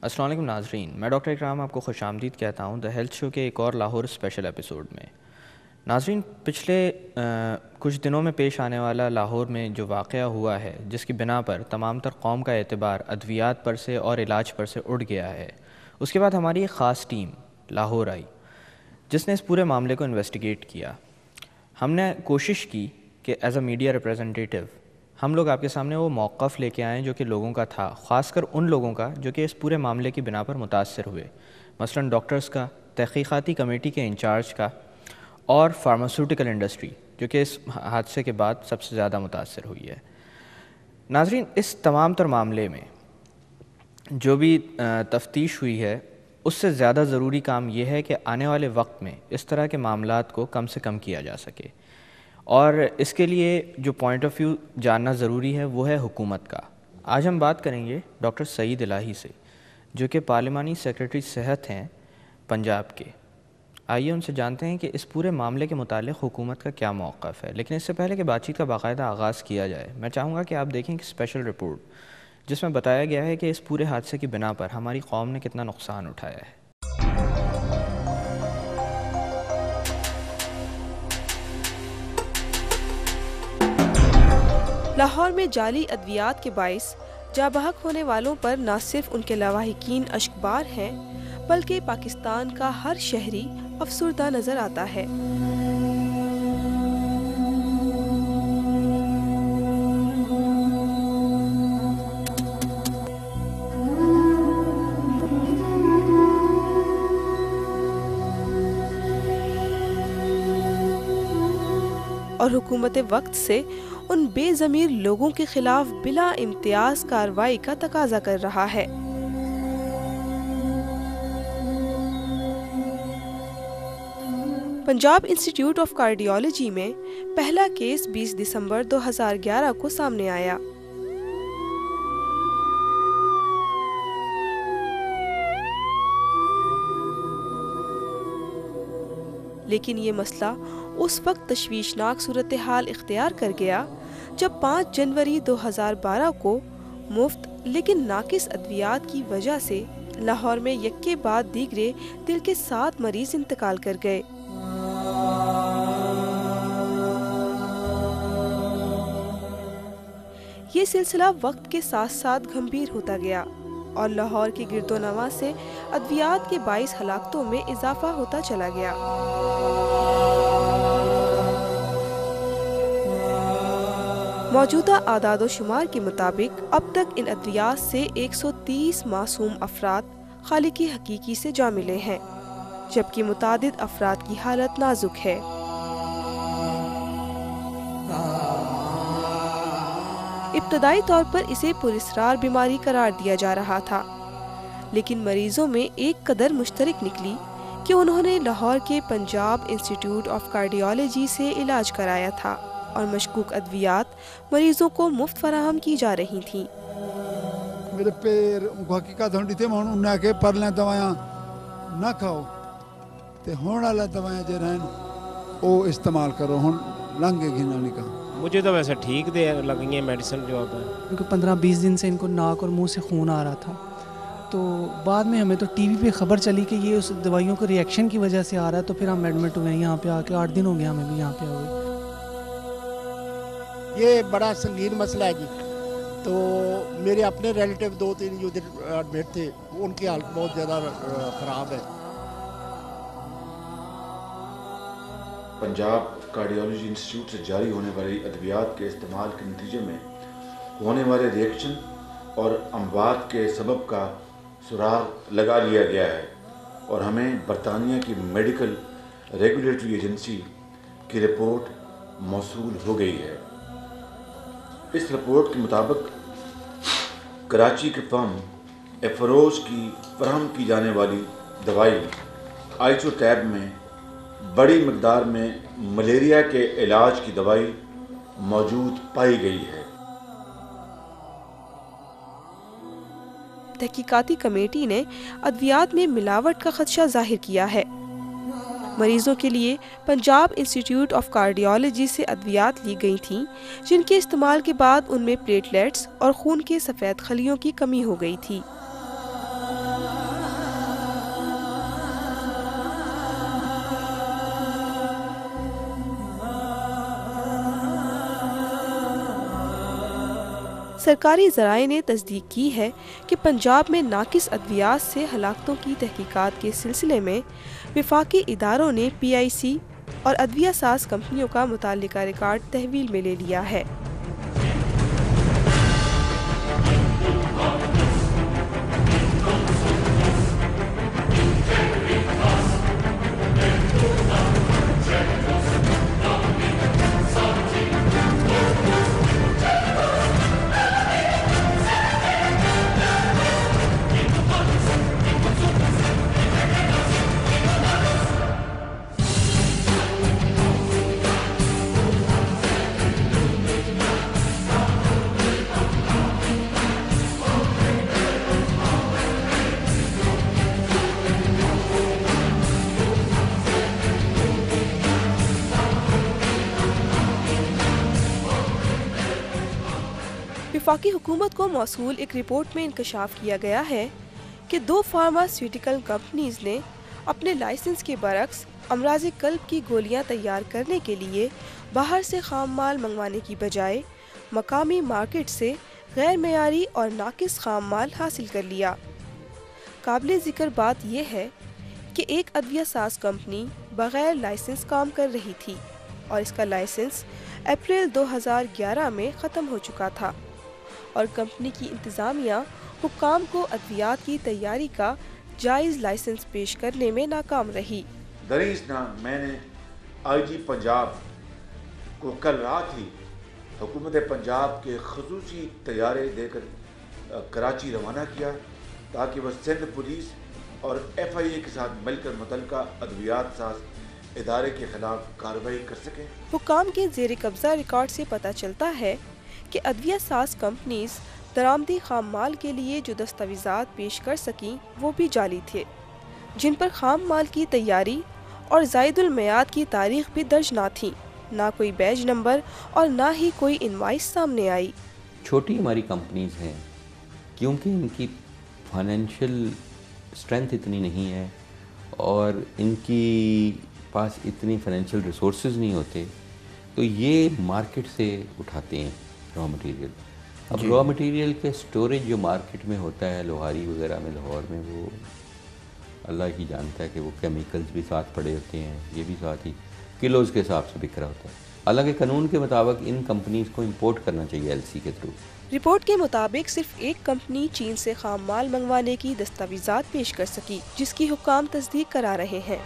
السلام علیکم ناظرین، میں ڈاکٹر اکرام آپ کو خوش آمدید کہتا ہوں دا ہیلتھ شو کے ایک اور لاہور اسپیشل ایپیسوڈ میں۔ ناظرین، پچھلے کچھ دنوں میں پیش آنے والا لاہور میں جو واقعہ ہوا ہے، جس کی بنا پر تمام تر قوم کا اعتبار ادویات پر سے اور علاج پر سے اٹھ گیا ہے، اس کے بعد ہماری ایک خاص ٹیم لاہور آئی جس نے اس پورے معاملے کو انویسٹیگیٹ کیا۔ ہم نے کوشش کی کہ ایز اے میڈیا ریپریزنٹیٹیو ہم لوگ آپ کے سامنے وہ موقف لے کے آئیں جو کہ لوگوں کا تھا، خاص کر ان لوگوں کا جو کہ اس پورے معاملے کی بنا پر متاثر ہوئے، مثلاً ڈاکٹرز کا، تحقیقاتی کمیٹی کے انچارج کا، اور فارماسیوٹیکل انڈسٹری جو کہ اس حادثے کے بعد سب سے زیادہ متاثر ہوئی ہے۔ ناظرین، اس تمام تر معاملے میں جو بھی تفتیش ہوئی ہے، اس سے زیادہ ضروری کام یہ ہے کہ آنے والے وقت میں اس طرح کے معاملات کو کم سے کم کیا جا سکے، اور اس کے لیے جو پوائنٹ آف ویو جاننا ضروری ہے وہ ہے حکومت کا۔ آج ہم بات کریں گے ڈاکٹر سعید الہی سے، جو کہ پارلیمانی سیکریٹری صحت ہیں پنجاب کے۔ آئیے ان سے جانتے ہیں کہ اس پورے معاملے کے متعلق حکومت کا کیا موقف ہے، لیکن اس سے پہلے کہ بات چیت کا باقاعدہ آغاز کیا جائے، میں چاہوں گا کہ آپ دیکھیں ایک اسپیشل رپورٹ جس میں بتایا گیا ہے کہ اس پورے حادثے کی بنا پر ہماری قوم نے کتنا نقصان اٹھایا ہے۔ لاہور میں جعلی ادویات کے باعث جاں بحق ہونے والوں پر نہ صرف ان کے لواحقین اشکبار ہیں بلکہ پاکستان کا ہر شہری افسردہ نظر آتا ہے۔ اور حکومت وقت سے ان بے ضمیر لوگوں کے خلاف بلا امتیاز کارروائی کا تقاضا کر رہا ہے۔ پنجاب انسٹی ٹیوٹ آف کارڈیالوجی میں پہلا کیس 20 دسمبر 2011 کو سامنے آیا۔ لیکن یہ مسئلہ اس وقت تشویشناک صورتحال اختیار کر گیا جب 5 جنوری 2012 کو مفت لیکن ناقص ادویات کی وجہ سے لاہور میں یک کے بعد دیگرے دل کے 7 مریض انتقال کر گئے۔ یہ سلسلہ وقت کے ساتھ ساتھ گھمبیر ہوتا گیا اور لاہور کے گرد و نواح سے ادویات کے باعث ہلاکتوں میں اضافہ ہوتا چلا گیا۔ موجودہ اعداد و شمار کے مطابق اب تک ان ادویات سے 130 معصوم افراد خالق حقیقی سے جا ملے ہیں، جبکہ متعدد افراد کی حالت نازک ہے۔ ابتدائی طور پر اسے پراسرار بیماری قرار دیا جا رہا تھا، لیکن مریضوں میں ایک قدر مشترک نکلی کہ انہوں نے لاہور کے پنجاب انسٹی ٹیوٹ آف کارڈیالوجی سے علاج کرایا تھا اور مشکوک ادویات مریضوں کو مفت فراہم کی جا رہی تھیں۔ میرے پیر حقیقت ہوندی تھی، میں انہوں نے کہ پرلیں دوائیاں نہ کھاؤ تے ہون والا دوائیاں جو رہن وہ استعمال کرو، ہن لنگے گھنا نہیں کہا۔ مجھے تو ویسے ٹھیک دے لگی ہیں میڈیسن جو اب ہے، کیونکہ 15-20 دن سے ان کو ناک اور منہ سے خون آ رہا تھا، تو بعد میں ہمیں تو ٹی وی پہ خبر چلی کہ یہ اس دوائیوں کے ریئیکشن کی وجہ سے آ رہا ہے، تو پھر ہم ایڈمٹ ہوئے یہاں پہ آ کے 8 دن ہو گیا ہمیں بھی یہاں پہ ہوئے۔ یہ بڑا سنگین مسئلہ ہے جی، تو میرے اپنے ریلیٹیو 2-3 جو ایڈمٹ تھے ان کی حالت بہت زیادہ خراب ہے۔ پنجاب کارڈیالوجی انسٹیٹیوٹ سے جاری ہونے والی ادویات کے استعمال کے نتیجے میں ہونے والے ریئیکشن اور اموات کے سبب کا سراغ لگا لیا گیا ہے، اور ہمیں برطانیہ کی میڈیکل ریگولیٹری ایجنسی کی رپورٹ موصول ہو گئی ہے۔ اس رپورٹ کے مطابق کراچی کے فرم ایفروز کی فراہم کی جانے والی دوائی آئسوٹیب میں بڑی مقدار میں ملیریا کے علاج کی دوائی موجود پائی گئی ہے۔ تحقیقاتی کمیٹی نے ادویات میں ملاوٹ کا خدشہ ظاہر کیا ہے۔ مریضوں کے لیے پنجاب انسٹی ٹیوٹ آف کارڈیالوجی سے ادویات لی گئی تھیں جن کے استعمال کے بعد ان میں پلیٹلیٹس اور خون کے سفید خلیوں کی کمی ہو گئی تھی۔ سرکاری ذرائع نے تصدیق کی ہے کہ پنجاب میں ناقص ادویات سے ہلاکتوں کی تحقیقات کے سلسلے میں وفاقی اداروں نے پی آئی سی اور ادویہ ساز کمپنیوں کا متعلقہ ریکارڈ تحویل میں لے لیا ہے۔ وفاقی حکومت کو موصول ایک رپورٹ میں انکشاف کیا گیا ہے کہ 2 فارماسیوٹیکل کمپنیز نے اپنے لائسنس کے برعکس امراض قلب کی گولیاں تیار کرنے کے لیے باہر سے خام مال منگوانے کی بجائے مقامی مارکیٹ سے غیر معیاری اور ناقص خام مال حاصل کر لیا۔ قابل ذکر بات یہ ہے کہ ایک ادویہ ساز کمپنی بغیر لائسنس کام کر رہی تھی اور اس کا لائسنس اپریل 2011 میں ختم ہو چکا تھا، اور کمپنی کی انتظامیہ حکام کو ادویات کی تیاری کا جائز لائسنس پیش کرنے میں ناکام رہی۔ دریسنا میں نے آئی جی پنجاب کو کل رات ہی حکومت پنجاب کے خصوصی طیارے دے کر کراچی روانہ کیا تاکہ وہ سندھ پولیس اور ایف آئی اے کے ساتھ مل کر متعلقہ ادویات ساز ادارے کے خلاف کارروائی کر سکیں۔ حکام کے زیر قبضہ ریکارڈ سے پتہ چلتا ہے کہ ادویہ ساز کمپنیز درآمدی خام مال کے لیے جو دستاویزات پیش کر سکیں وہ بھی جعلی تھے، جن پر خام مال کی تیاری اور زائد المیعاد کی تاریخ بھی درج نہ تھی، نہ کوئی بیج نمبر اور نہ ہی کوئی انوائس سامنے آئی۔ چھوٹی ہماری کمپنیز ہیں، کیونکہ ان کی فائنینشیل اسٹرینتھ اتنی نہیں ہے اور ان کی پاس اتنی فائنینشیل ریسورسز نہیں ہوتے، تو یہ مارکیٹ سے اٹھاتے ہیں را مٹیریل۔ اب را مٹیریل کے سٹوریج جو مارکیٹ میں ہوتا ہے لوہاری وغیرہ میں لاہور میں، وہ اللہ ہی جانتا ہے کہ وہ کیمیکلز بھی ساتھ پڑے ہوتے ہیں، یہ بھی ساتھ ہی کلوز کے حساب سے بک رہا ہوتا ہے۔ حالانکہ قانون کے مطابق ان کمپنیز کو امپورٹ کرنا چاہیے ایل سی کے تھرو۔ رپورٹ کے مطابق صرف ایک کمپنی چین سے خام مال منگوانے کی دستاویزات پیش کر سکی، جس کی حکام تصدیق کرا رہے ہیں۔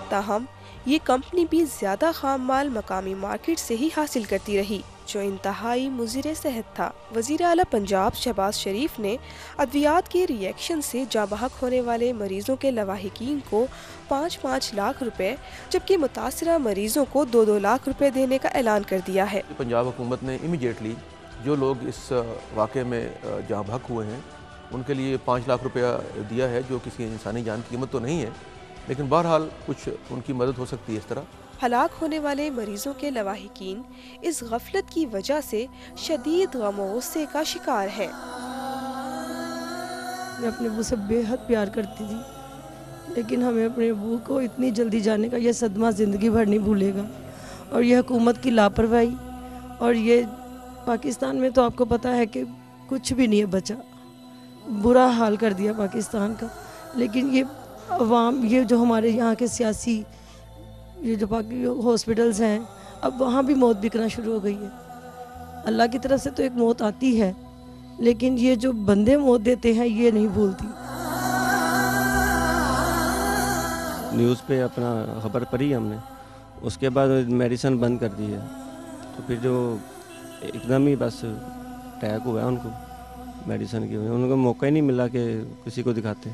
تاہم یہ کمپنی بھی زیادہ خام مال مقامی مارکیٹ سے ہی حاصل کرتی رہی، جو انتہائی مضر صحت تھا۔ وزیر اعلیٰ پنجاب شہباز شریف نے ادویات کے ری ایکشن سے جاں بحق ہونے والے مریضوں کے لواحقین کو 5-5 لاکھ روپے جبکہ متاثرہ مریضوں کو 2-2 لاکھ روپے دینے کا اعلان کر دیا ہے۔ پنجاب حکومت نے امیڈیٹلی جو لوگ اس واقعے میں جاں بحق ہوئے ہیں ان کے لیے 5 لاکھ روپیہ دیا ہے، جو کسی انسانی جان کی قیمت تو نہیں ہے، لیکن بہرحال کچھ ان کی مدد ہو سکتی ہے اس طرح۔ ہلاک ہونے والے مریضوں کے لواحقین اس غفلت کی وجہ سے شدید غم و غصے کا شکار ہیں۔ میں اپنے ابو سے بے حد پیار کرتی تھی، لیکن ہمیں اپنے ابو کو اتنی جلدی جانے کا یہ صدمہ زندگی بھر نہیں بھولے گا، اور یہ حکومت کی لاپرواہی، اور یہ پاکستان میں تو آپ کو پتہ ہے کہ کچھ بھی نہیں ہے بچا، برا حال کر دیا پاکستان کا۔ لیکن یہ عوام، یہ جو ہمارے یہاں کے سیاسی، یہ جو باقی ہاسپٹلز ہیں، اب وہاں بھی موت بکنا شروع ہو گئی ہے۔ اللہ کی طرف سے تو ایک موت آتی ہے، لیکن یہ جو بندے موت دیتے ہیں یہ نہیں بھولتی۔ نیوز پہ اپنا خبر پڑھی ہم نے، اس کے بعد میڈیسن بند کر دی ہے، تو پھر جو ایک دم ہی بس اٹیک ہوا ہے ان کو میڈیسن کی وجہ، ان کو موقع ہی نہیں ملا کہ کسی کو دکھاتے۔